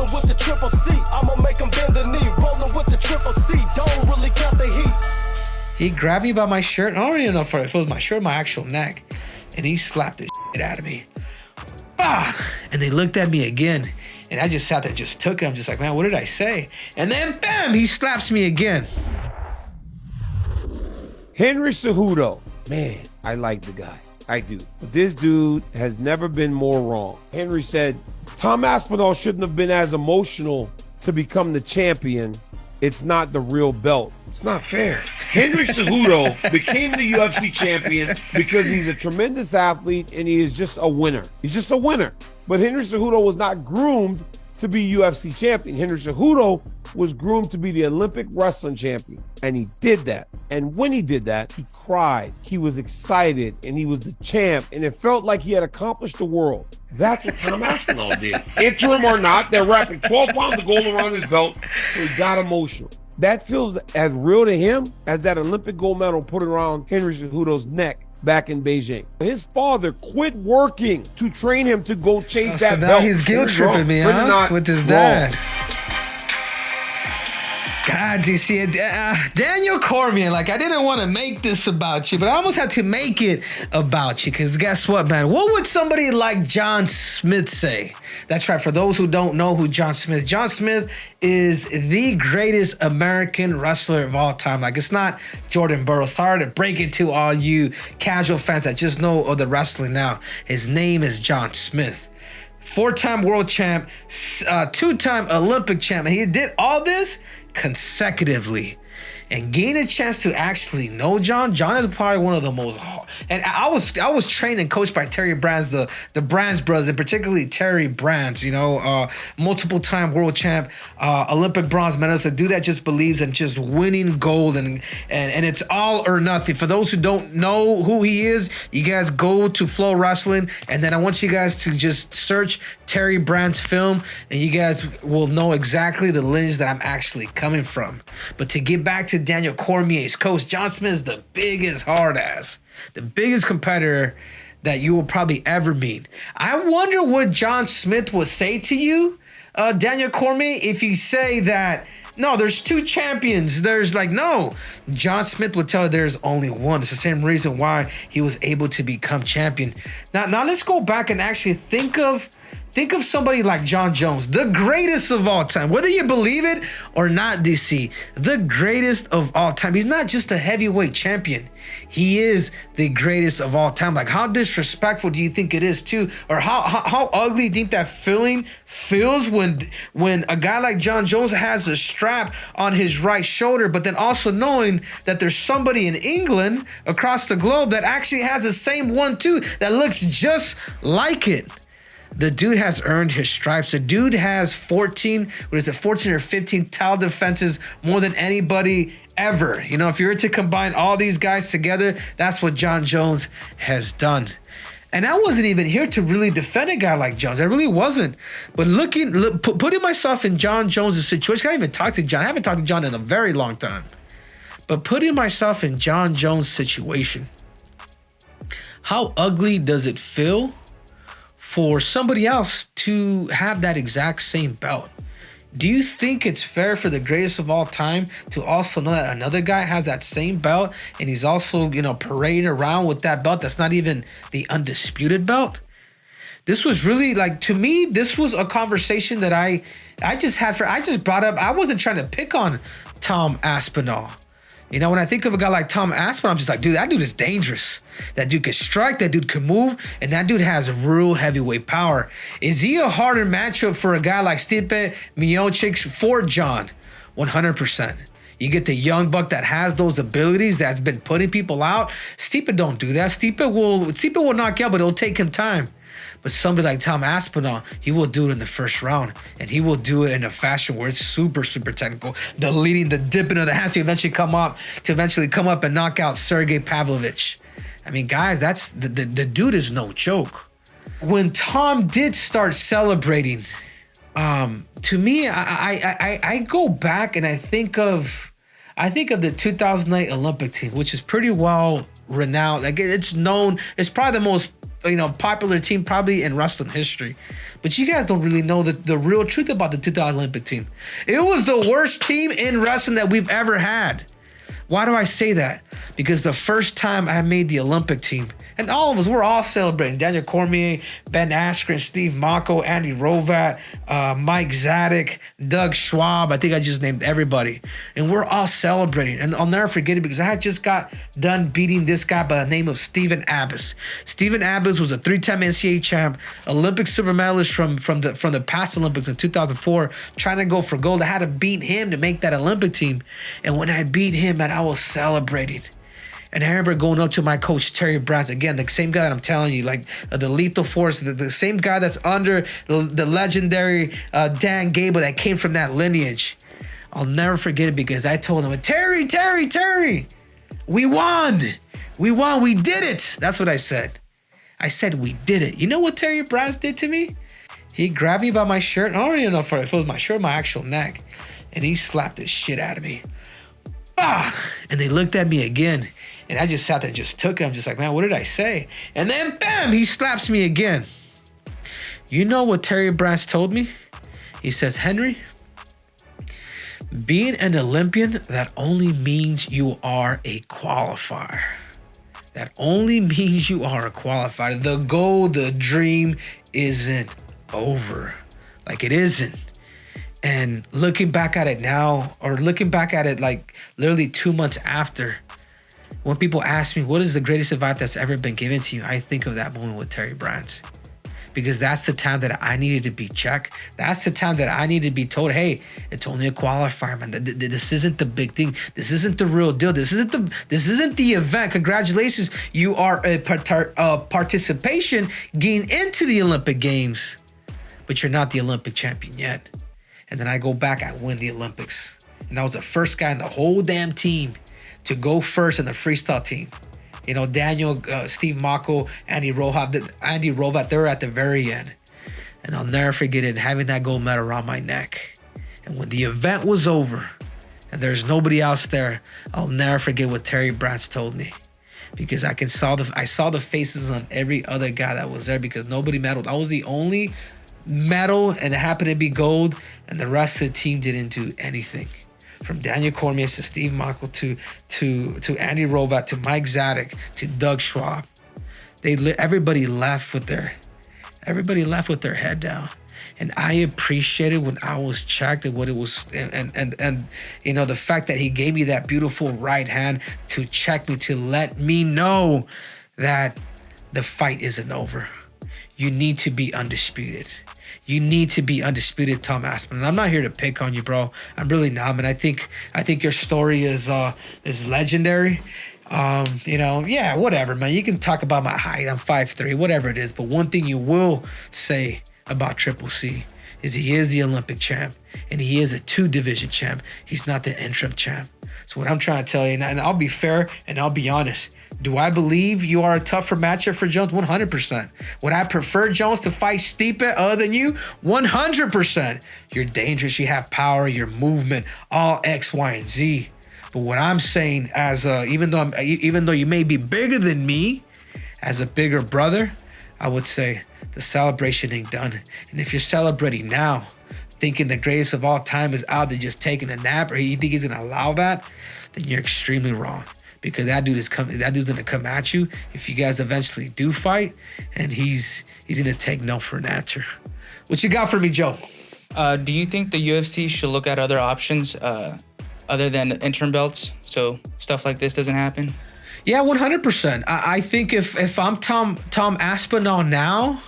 Rolling with the triple C, I'ma make him bend the knee. Rolling with the triple C, don't really got the heat. He grabbed me by my shirt. I don't even know if it was my shirt or my actual neck. And he slapped the shit out of me. Ah! And they looked at me again. And I just sat there and just took it. I'm just like, man, what did I say? And then, bam, he slaps me again. Henry Cejudo. Man, I like the guy. I do. But this dude has never been more wrong. Henry said, Tom Aspinall shouldn't have been as emotional to become the champion. It's not the real belt. It's not fair. Henry Cejudo became the UFC champion because he's a tremendous athlete and he is just a winner. He's just a winner. But Henry Cejudo was not groomed to be UFC champion. Henry Cejudo was groomed to be the Olympic wrestling champion. And he did that. And when he did that, he cried. He was excited and he was the champ. And it felt like he had accomplished the world. That's what Tom Aspinall did. Interim or not, they're wrapping 12 pounds of gold around his belt, so he got emotional. That feels as real to him as that Olympic gold medal put around Henry Cejudo's neck back in Beijing. His father quit working to train him to go chase that now belt. He's guilt tripping me, huh? With his dad. God, DC, Daniel Cormier, like, I didn't want to make this about you, but I almost had to make it about you, because guess what, man? What would somebody like John Smith say? That's right, for those who don't know who John Smith is the greatest American wrestler of all time. Like, it's not Jordan Burroughs. Sorry to break it to all you casual fans that just know of the wrestling now. His name is John Smith. 4-time world champ, 2-time Olympic champ. And he did all this consecutively. And gain a chance to actually know John. John is probably one of the most, and I was trained and coached by Terry Brands, the Brands brothers, and particularly Terry Brands, multiple time world champ, Olympic bronze medalist. A dude that just believes in just winning gold, and it's all or nothing. For those who don't know who he is, you guys go to Flow Wrestling, and then I want you guys to just search Terry Brands film, and you guys will know exactly the lineage that I'm actually coming from. But to get back to Daniel Cormier's coach, John Smith is the biggest hard ass, the biggest competitor that you will probably ever meet. I wonder what John Smith would say to you, Daniel Cormier, if you say that, no, there's 2 champions. There's like, no. John Smith would tell you there's only one. It's the same reason why he was able to become champion. Now let's go back and actually think of somebody like John Jones, the greatest of all time. Whether you believe it or not, DC, the greatest of all time. He's not just a heavyweight champion. He is the greatest of all time. Like, how disrespectful do you think it is too? Or how ugly do you think that feeling feels when a guy like John Jones has a strap on his right shoulder, but then also knowing that there's somebody in England across the globe that actually has the same one too, that looks just like it. The dude has earned his stripes. The dude has 14 or 15 title defenses, more than anybody ever. If you were to combine all these guys together, that's what John Jones has done. And I wasn't even here to really defend a guy like Jones. I really wasn't. But putting myself in John Jones' situation, I haven't even talked to John. I haven't talked to John in a very long time. But putting myself in John Jones' situation, how ugly does it feel for somebody else to have that exact same belt? Do you think it's fair for the greatest of all time to also know that another guy has that same belt and he's also, parading around with that belt that's not even the undisputed belt? This was really, like, to me, this was a conversation that I just brought up. I wasn't trying to pick on Tom Aspinall. When I think of a guy like Tom Aspinall, I'm just like, dude, that dude is dangerous. That dude can strike, that dude can move, and that dude has real heavyweight power. Is he a harder matchup for a guy like Stipe Miocic? For John? 100%. You get the young buck that has those abilities, that's been putting people out. Stipe don't do that. Stipe will knock you out, but it'll take him time. But somebody like Tom Aspinall, he will do it in the first round. And he will do it in a fashion where it's super, super technical. The leading, the dipping of the hands to eventually come up and knock out Sergey Pavlovich. I mean, guys, that's the dude is no joke. When Tom did start celebrating, to me, I go back and I think of the 2008 Olympic team, which is pretty well renowned. Like, it's known, it's probably the most popular team probably in wrestling history. But you guys don't really know the real truth about the 2000 Olympic team. It was the worst team in wrestling that we've ever had. Why do I say that? Because the first time I made the Olympic team, and all of us, we're all celebrating. Daniel Cormier, Ben Askren, Steve Mocco, Andy Rovat, Mike Zadek, Doug Schwab. I think I just named everybody. And we're all celebrating. And I'll never forget it because I had just got done beating this guy by the name of Stephen Abbas. Stephen Abbas was a 3-time NCAA champ, Olympic silver medalist from the past Olympics in 2004, trying to go for gold. I had to beat him to make that Olympic team. And when I beat him, man, I was celebrating. And I remember going up to my coach, Terry Browns, again, the same guy that I'm telling you, like the Lethal Force, the same guy that's under the legendary Dan Gable that came from that lineage. I'll never forget it because I told him, Terry, we won. We did it. That's what I said. I said, we did it. You know what Terry Browns did to me? He grabbed me by my shirt. I don't even know if it was my shirt or my actual neck. And he slapped the shit out of me. And they looked at me again. And I just sat there and just took it. I'm just like, man, what did I say? And then, bam, he slaps me again. You know what Terry Brass told me? He says, Henry, being an Olympian, that only means you are a qualifier. That only means you are a qualifier. The goal, the dream isn't over. Like it isn't. And looking back at it now, or looking back at it like literally 2 months after, when people ask me, what is the greatest advice that's ever been given to you? I think of that moment with Terry Brands. Because that's the time that I needed to be checked. That's the time that I needed to be told, hey, it's only a qualifier, man. This isn't the big thing. This isn't the real deal. This isn't the event. Congratulations. You are a participation getting into the Olympic Games. But you're not the Olympic champion yet. And then I go back, I win the Olympics. And I was the first guy in the whole damn team to go first in the freestyle team. You know, Daniel, Steve Mocco, Andy Rovat, they were at the very end. And I'll never forget it, having that gold medal around my neck. And when the event was over and there's nobody else there, I'll never forget what Terry Brands told me. Because I saw the faces on every other guy that was there because nobody medaled. I was the only medal and it happened to be gold, and the rest of the team didn't do anything. From Daniel Cormier to Steve Mocco to Andy Rovat to Mike Zadek to Doug Schwab, everybody left with their head down. And I appreciated when I was checked and what it was, and you know, the fact that he gave me that beautiful right hand to check me, to let me know that the fight isn't over. You need to be undisputed. You need to be undisputed, Tom Aspinall. And I'm not here to pick on you, bro. I'm really not, man. I think your story is legendary. You know, yeah, whatever, man. You can talk about my height. I'm 5'3", whatever it is. But one thing you will say about Triple C is he is the Olympic champ, and he is a 2-division champ. He's not the interim champ. So what I'm trying to tell you, and I'll be fair and I'll be honest, do I believe you are a tougher matchup for Jones? 100%. Would I prefer Jones to fight Stipe other than you? 100%. You're dangerous. You have power. Your movement, all X, Y, and Z. But what I'm saying, as even though you may be bigger than me, as a bigger brother, I would say the celebration ain't done. And if you're celebrating now, thinking the greatest of all time is out there just taking a nap, or you think he's gonna allow that, then you're extremely wrong. Because that dude's gonna come at you if you guys eventually do fight, and he's gonna take no for an answer. What you got for me, Joe? Do you think the UFC should look at other options other than interim belts, so stuff like this doesn't happen? Yeah, 100%. I think if I'm Tom Aspinall now,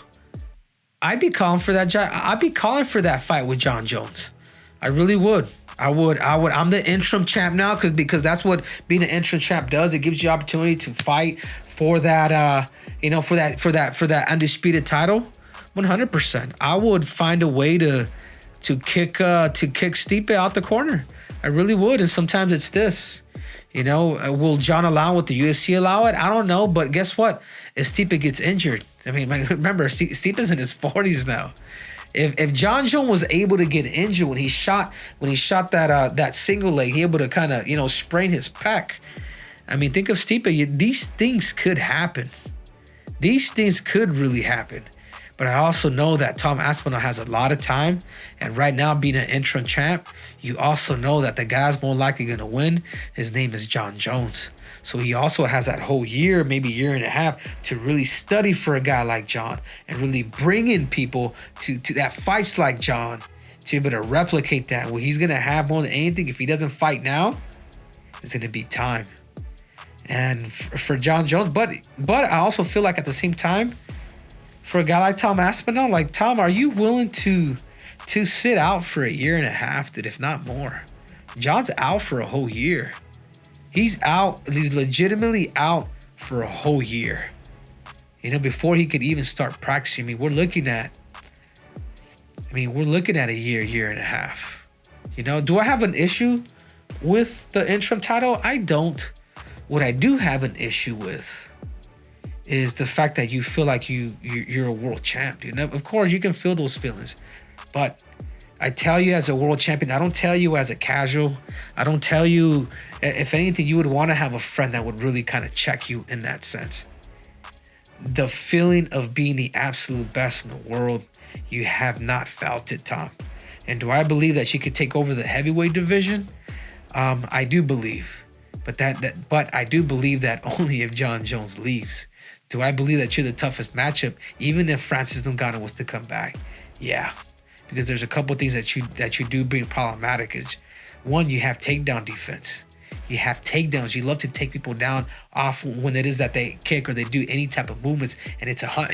I'd be calling for that. I'd be calling for that fight with John Jones. I really would. I would. I'm the interim champ now because that's what being an interim champ does. It gives you opportunity to fight for that. For that undisputed title. 100%. I would find a way to kick Stipe out the corner. I really would. And sometimes it's this. You know, will John allow it? The UFC allow it? I don't know. But guess what? If Stipe gets injured, I mean, remember, Stipe's in his 40s now. If John Jones was able to get injured when he shot that single leg, he able to kind of sprain his pec. I mean, think of Stipe. These things could happen. These things could really happen. But I also know that Tom Aspinall has a lot of time. And right now, being an interim champ, you also know that the guy's more likely going to win. His name is John Jones. So he also has that whole year, maybe year and a half, to really study for a guy like John and really bring in people to that fights like John to be able to replicate that. What he's going to have more than anything, if he doesn't fight now, is going to be time. And for John Jones, but I also feel like at the same time, for a guy like Tom Aspinall, like, Tom, are you willing to sit out for a year and a half, dude, if not more? John's out for a whole year. He's out. He's legitimately out for a whole year. You know, before he could even start practicing. I mean, we're looking at a year and a half. You know, do I have an issue with the interim title? I don't. What I do have an issue with is the fact that you feel like you're a world champ, dude. Now, of course, you can feel those feelings, but I tell you as a world champion, I don't tell you as a casual. I don't tell you, if anything, you would want to have a friend that would really kind of check you in that sense. The feeling of being the absolute best in the world, you have not felt it, Tom. And do I believe that you could take over the heavyweight division? I do believe, but I do believe that only if John Jones leaves. Do I believe that you're the toughest matchup, even if Francis Ngannou was to come back? Yeah, because there's a couple of things that you do bring problematic. Is one, you have takedown defense. You have takedowns. You love to take people down off when it is that they kick or they do any type of movements, and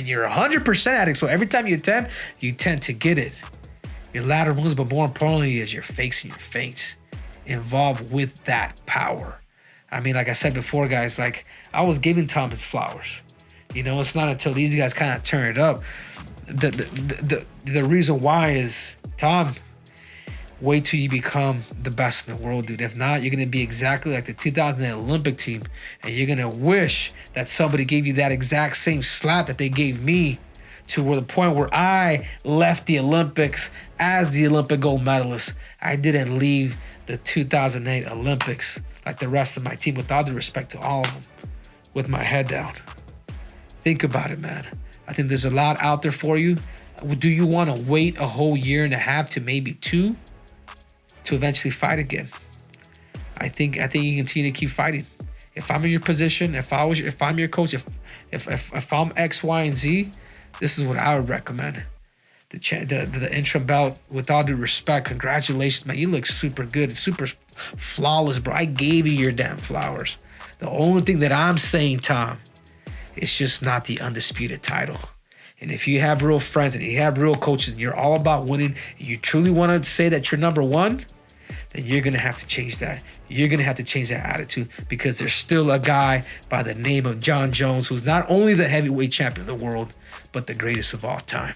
you're 100% at it. So every time you tend to get it. Your lateral moves, but more importantly, is your fakes and your feints involved with that power. I mean, like I said before, guys, like, I was giving Tom his flowers. You know, it's not until these guys kind of turn it up. The reason why is, Tom, wait till you become the best in the world, dude. If not, you're going to be exactly like the 2008 Olympic team, and you're going to wish that somebody gave you that exact same slap that they gave me, to where the point where I left the Olympics as the Olympic gold medalist. I didn't leave the 2008 Olympics like the rest of my team, with all due respect to all of them, with my head down. Think about it, man. I think there's a lot out there for you. Do you want to wait a whole year and a half to maybe 2 to eventually fight again? I think you continue to keep fighting. If I'm in your position, if I'm your coach, if I'm X, Y, and Z, this is what I would recommend. The interim belt, with all due respect, congratulations, man. You look super good, super flawless, bro. I gave you your damn flowers. The only thing that I'm saying, Tom, it's just not the undisputed title. And if you have real friends and you have real coaches and you're all about winning, and you truly want to say that you're number one, then you're going to have to change that. You're going to have to change that attitude, because there's still a guy by the name of John Jones, who's not only the heavyweight champion of the world, but the greatest of all time.